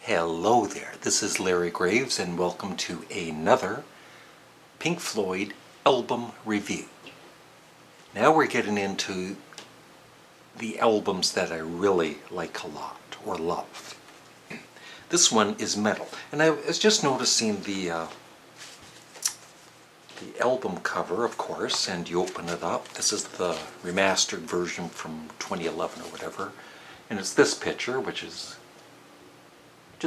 Hello there, this is Larry Graves and welcome to another Pink Floyd album review. Now we're getting into the albums that I really like a lot or love. This one is Meddle, and I was just noticing the album cover, of course, and you open it up. This is the remastered version from 2011 or whatever, and it's this picture, which is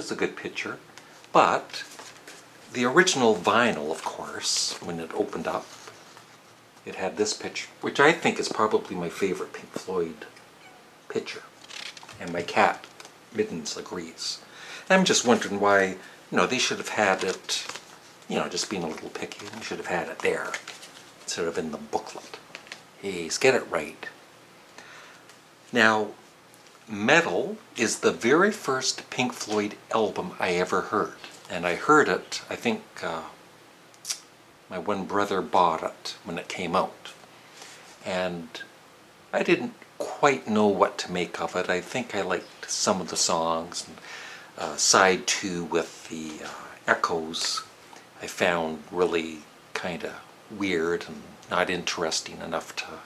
a good picture. But the original vinyl, of course, when it opened up, it had this picture, which I think is probably my favorite Pink Floyd picture. And my cat, Mittens, agrees. And I'm just wondering why, they should have had it, just being a little picky, they should have had it there instead of in the booklet. Please get it right. Now, Meddle is the very first Pink Floyd album I ever heard. And I heard it, I think my one brother bought it when it came out. And I didn't quite know what to make of it. I think I liked some of the songs. And, side 2 with the echoes I found really kind of weird and not interesting enough to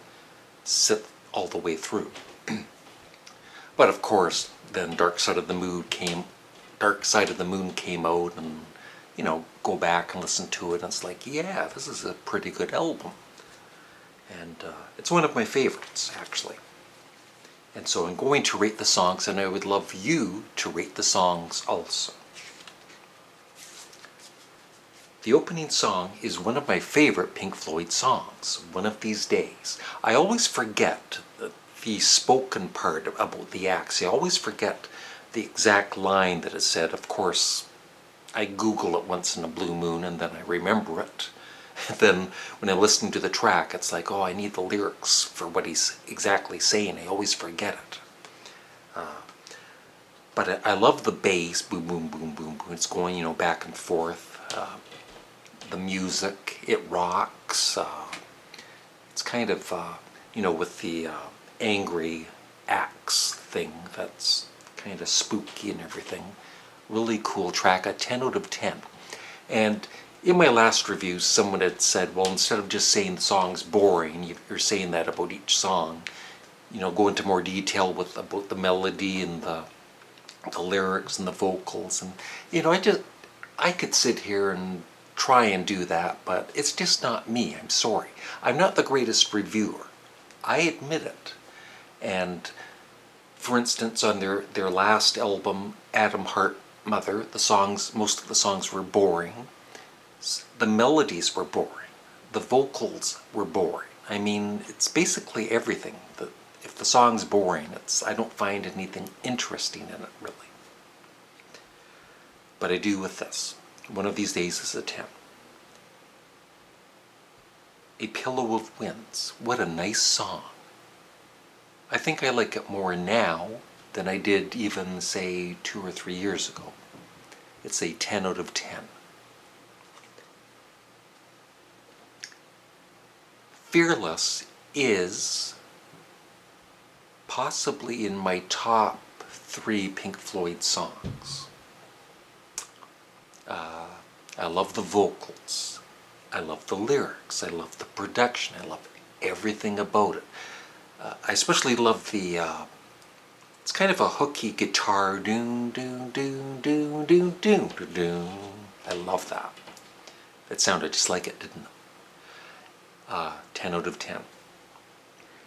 sit all the way through. But of course, then Dark Side of the Moon came out, and go back and listen to it, and it's like, yeah, this is a pretty good album, and it's one of my favorites actually. And so I'm going to rate the songs, and I would love you to rate the songs also. The opening song is one of my favorite Pink Floyd songs, One of These Days. I always forget the spoken part about the acts. I always forget the exact line that is said. Of course, I Google it once in a blue moon and then I remember it. And then when I listen to the track, it's like, oh, I need the lyrics for what he's exactly saying. I always forget it. But I love the bass, boom, boom, boom, boom, boom. It's going, back and forth. The music, it rocks. It's kind of, with the angry axe thing that's kind of spooky and everything. Really cool track, a 10 out of 10. And in my last review, someone had said, well, instead of just saying the song's boring, you're saying that about each song. Go into more detail about the melody and the lyrics and the vocals. And, I could sit here and try and do that, but it's just not me. I'm sorry. I'm not the greatest reviewer. I admit it. And for instance, on their last album, Atom Heart Mother, most of the songs were boring. The melodies were boring. The vocals were boring. I mean, it's basically everything. If the song's boring, I don't find anything interesting in it, really. But I do with this. One of These Days is a 10. A Pillow of Winds. What a nice song. I think I like it more now than I did even, say, 2 or 3 years ago. It's a 10 out of 10. Fearless is possibly in my top 3 Pink Floyd songs. I love the vocals. I love the lyrics. I love the production. I love everything about it. I especially love the, it's kind of a hooky guitar, doom, doom, doom, doom, doom, doom, doom, doom. I love that. It sounded just like it, didn't it? 10 out of 10.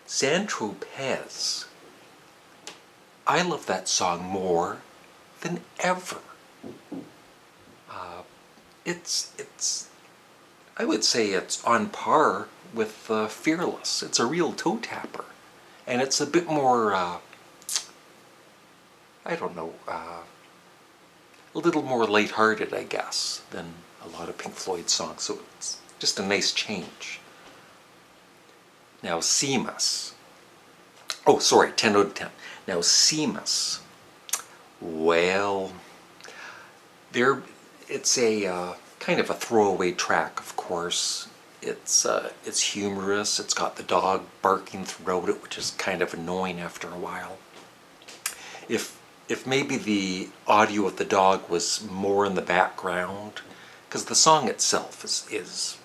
Saint-Tropez. I love that song more than ever. I would say it's on par with Fearless. It's a real toe tapper. And it's a bit more, a little more lighthearted, I guess, than a lot of Pink Floyd songs. So it's just a nice change. Now, Seamus. Oh, sorry, 10 out of 10. Now, Seamus. Well, it's a kind of a throwaway track, of course. It's humorous. It's got the dog barking throughout it, which is kind of annoying after a while. If if maybe the audio of the dog was more in the background, because the song itself is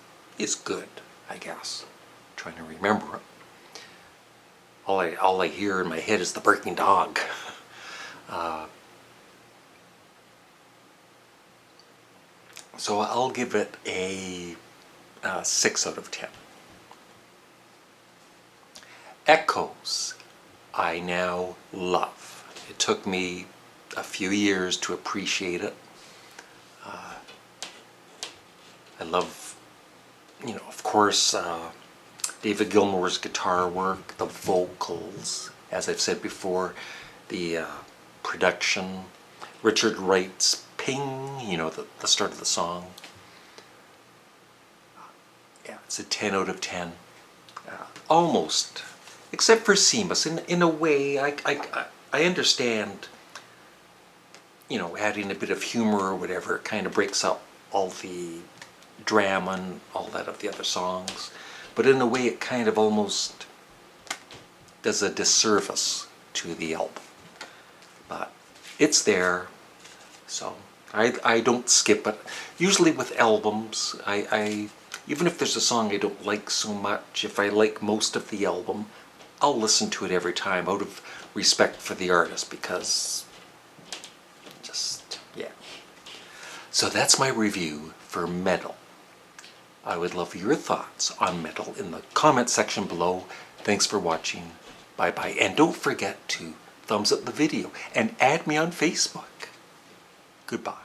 good, I guess. I'm trying to remember it. All I hear in my head is the barking dog. So I'll give it a 6 out of 10. Echoes, I now love. It took me a few years to appreciate it. I love, of course, David Gilmour's guitar work, the vocals, as I've said before, the production, Richard Wright's ping, the start of the song. Yeah, it's a 10 out of 10. Almost. Except for Seamus. In a way, I understand, adding a bit of humor or whatever, it kind of breaks up all the drama and all that of the other songs. But in a way, it kind of almost does a disservice to the album. But it's there, so I don't skip it. Usually with albums, I even if there's a song I don't like so much, if I like most of the album, I'll listen to it every time out of respect for the artist, because yeah. So that's my review for Meddle. I would love your thoughts on Meddle in the comment section below. Thanks for watching. Bye-bye. And don't forget to thumbs up the video and add me on Facebook. Goodbye.